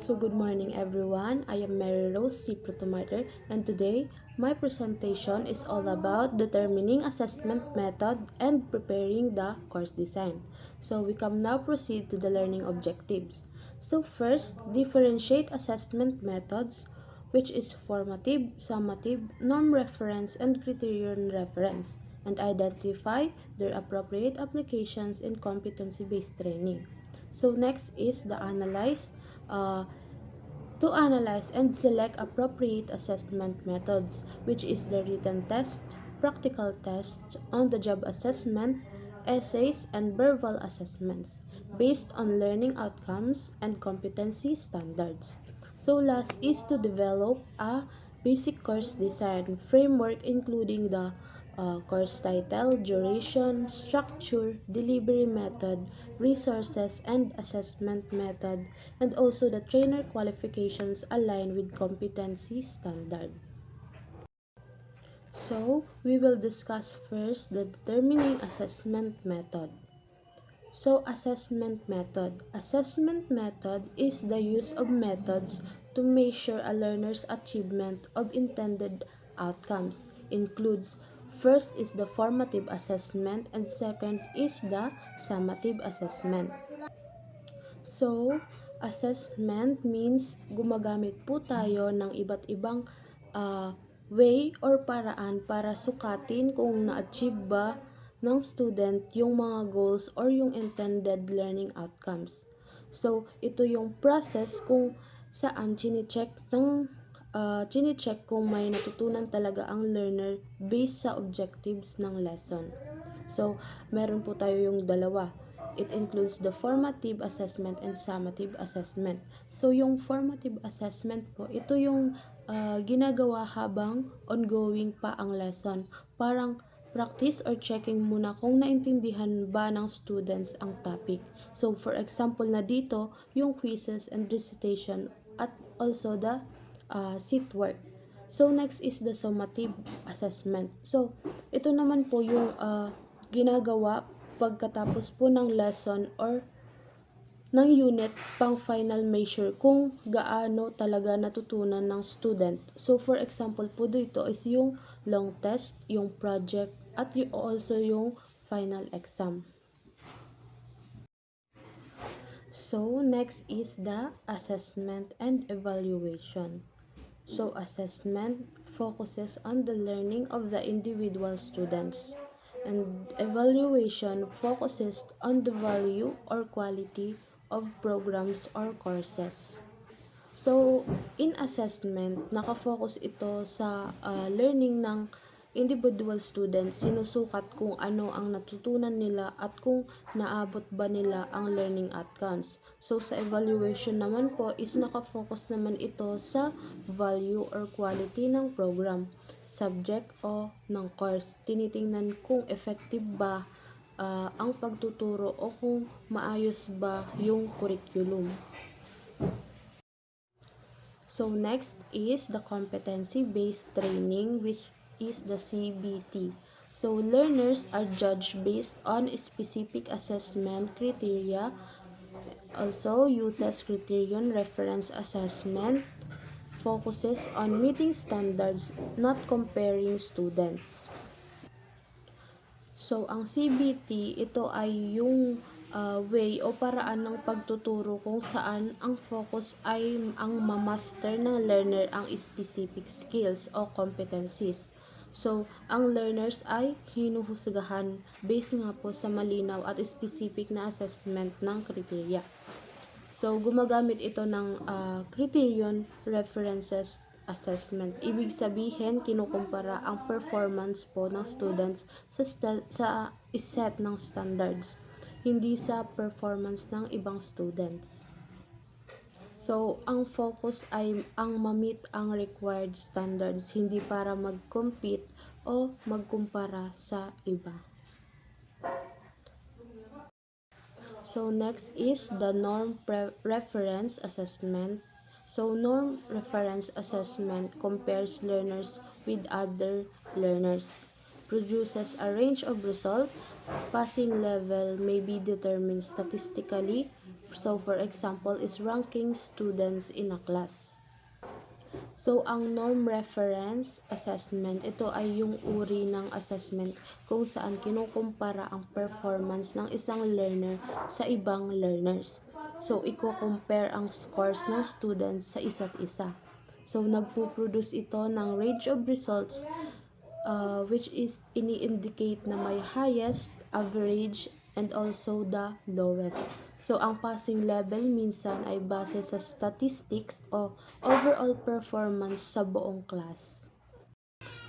So good morning everyone. I am Mary Rose C. Protomartyr, and today my presentation is all about determining assessment method and preparing the course design. So we can now proceed to the learning objectives. So first, differentiate assessment methods, which is formative, summative, norm reference, and criterion reference, and identify their appropriate applications in competency-based training. So next is the analyze. Uh, to analyze and select appropriate assessment methods, which is the written test, practical test, on-the-job assessment, essays, and verbal assessments based on learning outcomes and competency standards. So last is to develop a basic course design framework including the course title, duration, structure, delivery method, resources, and assessment method, and also the trainer qualifications aligned with competency standard. So, we will discuss first the determining assessment method. So, assessment method. Assessment method is the use of methods to measure a learner's achievement of intended outcomes. Includes first is the formative assessment and second is the summative assessment. So, assessment means gumagamit po tayo ng iba't ibang way or paraan para sukatin kung na-achieve ba ng student yung mga goals or yung intended learning outcomes. So, ito yung process kung saan chine-check kung may natutunan talaga ang learner based sa objectives ng lesson. So, meron po tayo yung dalawa. It includes the formative assessment and summative assessment. So, yung formative assessment po, ito yung ginagawa habang ongoing pa ang lesson. Parang practice or checking muna kung naintindihan ba ng students ang topic. So, for example na dito, yung quizzes and recitation at also the seat work. So, next is the summative assessment. So, ito naman po yung ginagawa pagkatapos po ng lesson or ng unit pang final measure kung gaano talaga natutunan ng student. So, for example po dito is yung long test, yung project, at also yung final exam. So, next is the assessment and evaluation. So, assessment focuses on the learning of the individual students, and evaluation focuses on the value or quality of programs or courses. So, in assessment, nakafocus ito sa learning ng individual students. Sinusukat kung ano ang natutunan nila at kung naabot ba nila ang learning outcomes. So, sa evaluation naman po is nakafocus naman ito sa value or quality ng program, subject o ng course. Tinitingnan kung effective ba ang pagtuturo o kung maayos ba yung curriculum. So next is the competency-based training, which is the CBT. So learners are judged based on specific assessment criteria, also uses criterion reference assessment, focuses on meeting standards, not comparing students. So, ang CBT, ito ay yung way o paraan ng pagtuturo kung saan ang focus ay ang mamaster ng learner ang specific skills o competencies. So, ang learners ay hinuhusgahan based nga po sa malinaw at specific na assessment ng kriteria. So, gumagamit ito ng criterion references assessment. Ibig sabihin, kinukumpara ang performance po ng students sa set ng standards, hindi sa performance ng ibang students. So, ang focus ay ang ma-meet ang required standards, hindi para mag-compete o magkumpara sa iba. So, next is the norm reference assessment. So, norm reference assessment compares learners with other learners, produces a range of results. Passing level may be determined statistically, So, for example, is ranking students in a class. So, ang norm reference assessment, ito ay yung uri ng assessment kung saan kinukumpara ang performance ng isang learner sa ibang learners. So, i-compare ang scores ng students sa isa't isa. So, nagpo-produce ito ng range of results which is ini-indicate na may highest, average, and also the lowest. So, ang passing level minsan ay base sa statistics o overall performance sa buong class.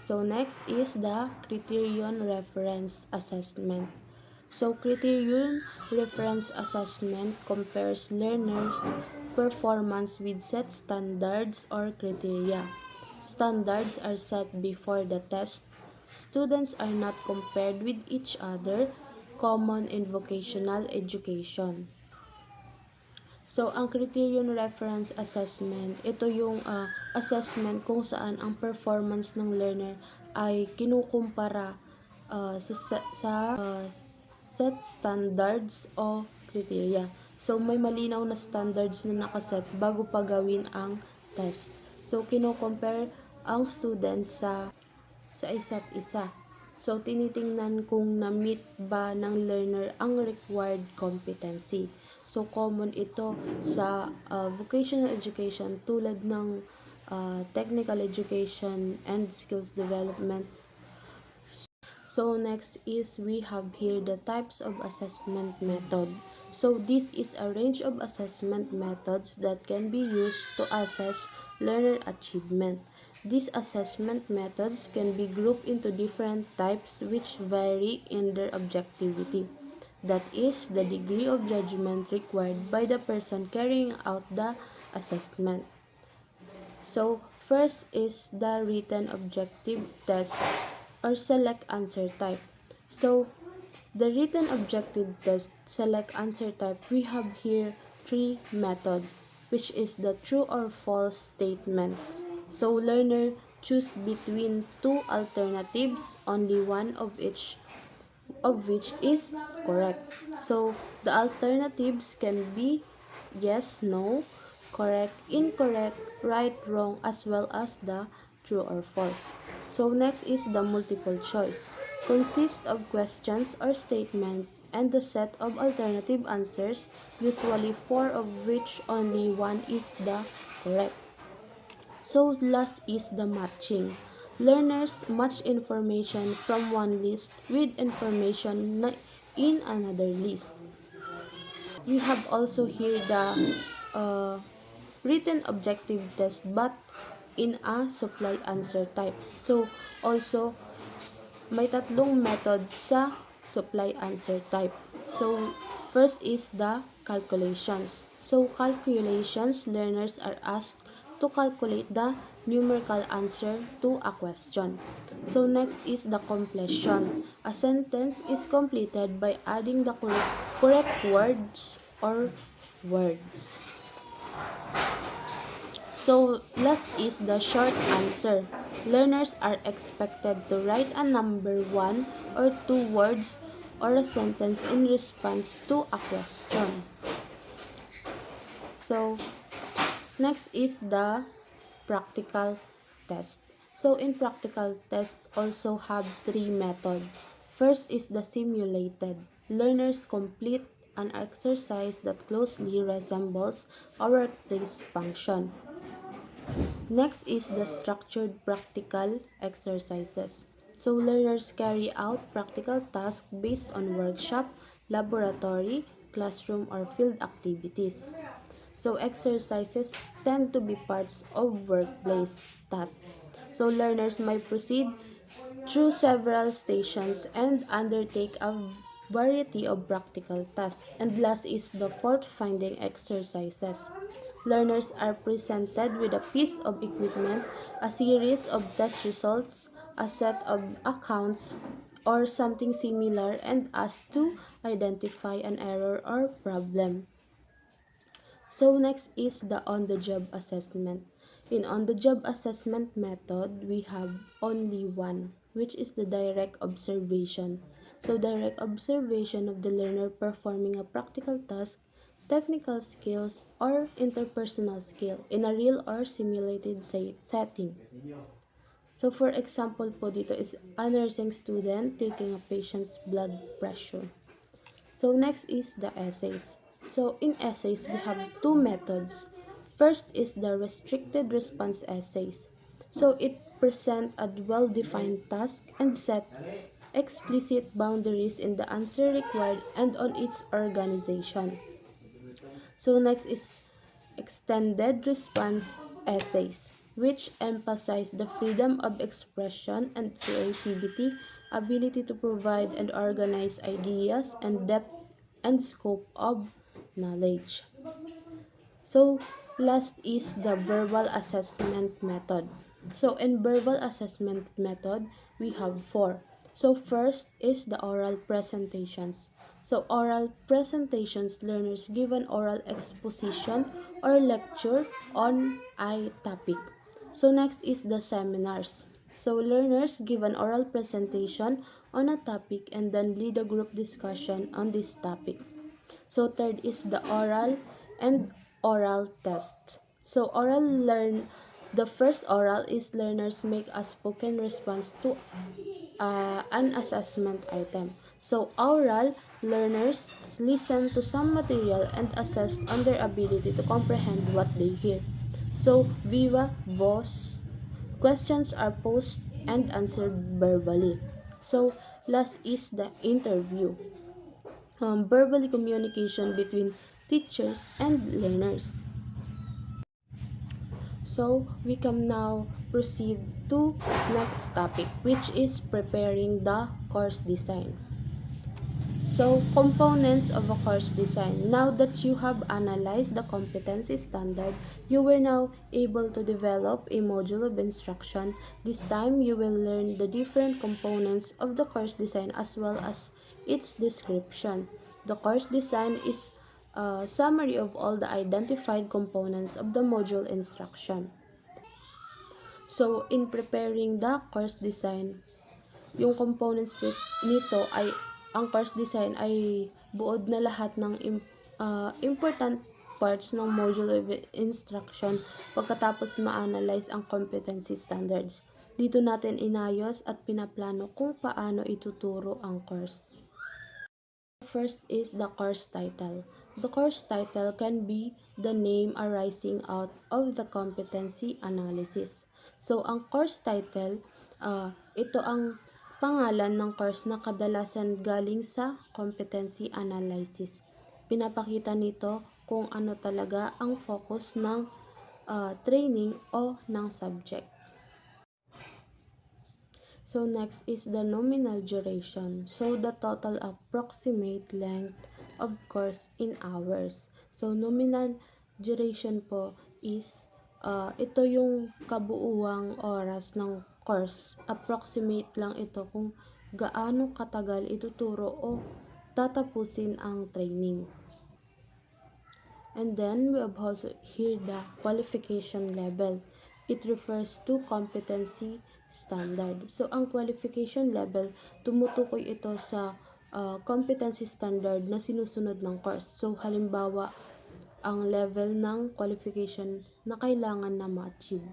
So, next is the Criterion Reference Assessment. So, Criterion Reference Assessment compares learners' performance with set standards or criteria. Standards are set before the test. Students are not compared with each other, common in vocational education. So, ang Criterion Reference Assessment, ito yung assessment kung saan ang performance ng learner ay kinukumpara sa set standards o criteria. So, may malinaw na standards na nakaset bago pa gawin ang test. So, kino-compare ang students sa isa't isa. So, tinitingnan kung na-meet ba ng learner ang required competency. So, common ito sa vocational education tulad ng technical education and skills development. So, next is we have here the types of assessment method. So, this is a range of assessment methods that can be used to assess learner achievement. These assessment methods can be grouped into different types which vary in their objectivity. That is, the degree of judgment required by the person carrying out the assessment. So, first is the written objective test or select answer type. So, the written objective test select answer type, we have here three methods, which is the true or false statements. So, learner choose between two alternatives, only one of which is correct. So, the alternatives can be yes, no, correct, incorrect, right, wrong, as well as the true or false. So, next is the multiple choice. Consists of questions or statement and the set of alternative answers, usually four of which only one is the correct. So, last is the matching. Learners match information from one list with information in another list. We have also here the written objective test but in a supply answer type. So, also, may tatlong methods sa supply answer type. So, first is the calculations. So, calculations, learners are asked to calculate the numerical answer to a question. So, next is the completion. A sentence is completed by adding the correct words or words. So, last is the short answer. Learners are expected to write a number, one or two words or a sentence in response to a question. So, next is the practical test. So, in practical test also have three methods. First is the simulated. Learners complete an exercise that closely resembles a workplace function. Next is the structured practical exercises. So, learners carry out practical tasks based on workshop, laboratory, classroom, or field activities. So, exercises tend to be parts of workplace tasks. So, learners might proceed through several stations and undertake a variety of practical tasks. And last is the fault-finding exercises. Learners are presented with a piece of equipment, a series of test results, a set of accounts, or something similar and asked to identify an error or problem. So next is the on-the-job assessment. In on-the-job assessment method, we have only one, which is the direct observation. So direct observation of the learner performing a practical task technical skills, or interpersonal skill in a real or simulated setting. So for example po dito is a nursing student taking a patient's blood pressure. So next is the essays. So in essays, we have two methods. First is the restricted response essays. So it present a well-defined task and set explicit boundaries in the answer required and on its organization. So next is extended response essays, which emphasize the freedom of expression and creativity, ability to provide and organize ideas, and depth and scope of knowledge. So, last is the verbal assessment method. So, in verbal assessment method, we have four. So, first is the oral presentations. So, oral presentations, learners give an oral exposition or lecture on a topic. So, next is the seminars. So, learners give an oral presentation on a topic and then lead a group discussion on this topic. So third is the oral and oral test. So the first oral is learners make a spoken response to an assessment item. So oral, learners listen to some material and assess on their ability to comprehend what they hear. So viva voce, questions are posed and answered verbally. So last is the interview, verbally communication between teachers and learners. So we can now proceed to next topic, which is preparing the course design. So, components of a course design. Now that you have analyzed the competency standard, you were now able to develop a module of instruction. This time, you will learn the different components of the course design as well as its description. The course design is a summary of all the identified components of the module instruction. So, in preparing the course design, yung components nito ay ang course design ay buod na lahat ng important parts ng module of instruction pagkatapos ma-analyze ang competency standards. Dito natin inayos at pinaplano kung paano ituturo ang course. First is the course title. The course title can be the name arising out of the competency analysis. So, ang course title, ito ang pangalan ng course na kadalasan galing sa competency analysis. Pinapakita nito kung ano talaga ang focus ng training o ng subject. So next is the nominal duration. So the total approximate length of course in hours. So nominal duration po is ito yung kabuuang oras ng course. Approximate lang ito kung gaano katagal ituturo o tatapusin ang training. And then we have also here the qualification level. It refers to competency standard. So, ang qualification level, tumutukoy ito sa competency standard na sinusunod ng course. So, halimbawa, ang level ng qualification na kailangan na ma-achieve.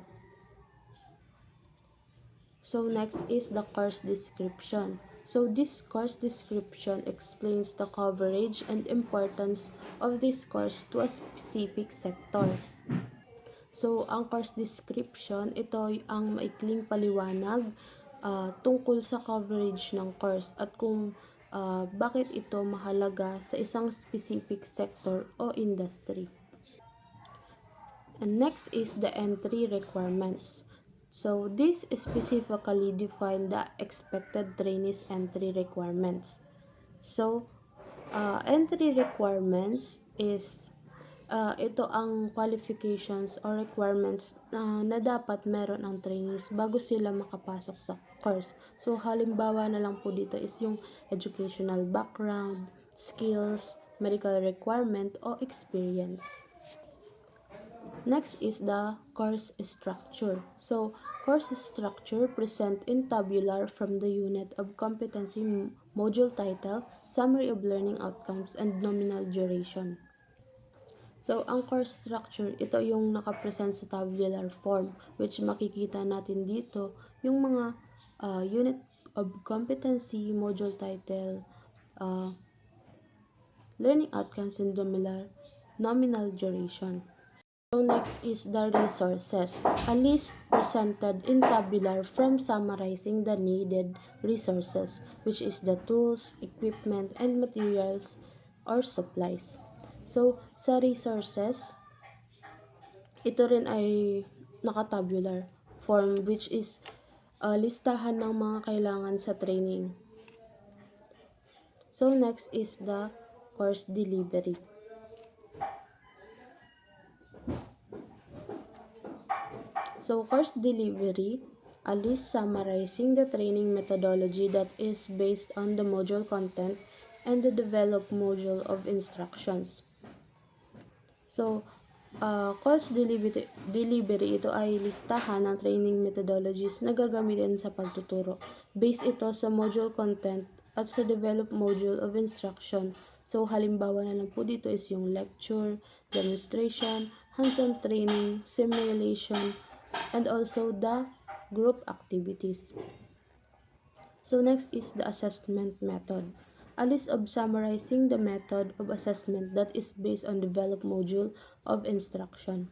So, next is the course description. So, this course description explains the coverage and importance of this course to a specific sector. So, ang course description, ito ang maikling paliwanag tungkol sa coverage ng course at kung bakit ito mahalaga sa isang specific sector o industry. And next is the entry requirements. So, this specifically define the expected trainees entry requirements. So, entry requirements is ito ang qualifications or requirements na dapat meron ang trainees bago sila makapasok sa course. So, halimbawa na lang po dito is yung educational background, skills, medical requirement, o experience. Next is the course structure. So, course structure present in tabular from the unit of competency module title, summary of learning outcomes, and nominal duration. So, ang course structure, ito yung nakapresent sa tabular form, which makikita natin dito yung mga unit of competency, module title, uh, learning outcomes, and nominal duration. So next is the resources, a list presented in tabular from summarizing the needed resources, which is the tools, equipment, and materials or supplies. So sa resources, ito rin ay nakatabular form, which is listahan ng mga kailangan sa training. So next is the course delivery. So, course delivery, a list summarizing the training methodology that is based on the module content and the developed module of instructions. So, course delivery, ito ay listahan ng training methodologies na gagamitin sa pagtuturo. Base ito sa module content at sa developed module of instruction. So, halimbawa na lang po dito is yung lecture, demonstration, hands-on training, simulation, and also the group activities. So next is the assessment method. A list of summarizing the method of assessment that is based on developed module of instruction.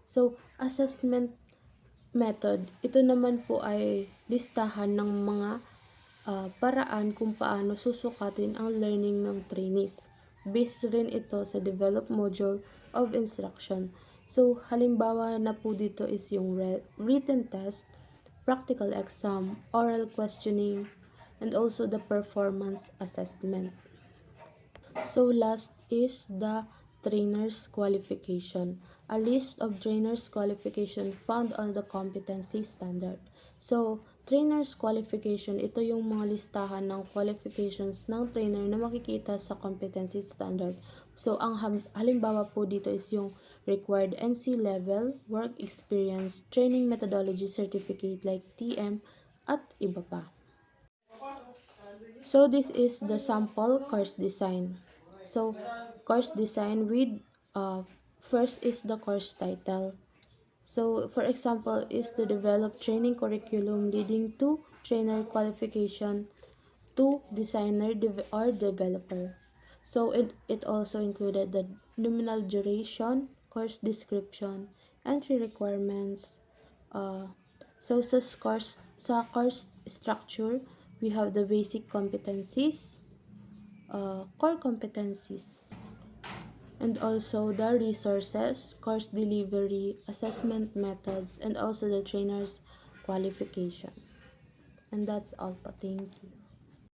So assessment method, ito naman po ay listahan ng mga paraan kung paano susukatin ang learning ng trainees. Based rin ito sa developed module of instruction. So, halimbawa na po dito is yung written test, practical exam, oral questioning, and also the performance assessment. So, last is the trainer's qualification. A list of trainer's qualification found on the competency standard. So, trainer's qualification, ito yung mga listahan ng qualifications ng trainer na makikita sa competency standard. So, ang halimbawa po dito is yung required NC level, work experience, training methodology certificate like TM, at iba pa. So, this is the sample course design. So, course design with first is the course title. So, for example, is the develop training curriculum leading to trainer qualification to designer or developer. So, it also included the nominal duration, course description, entry requirements. So, sa course structure, we have the basic competencies, core competencies, and also the resources, course delivery, assessment methods, and also the trainer's qualification. And that's all po. Thank you.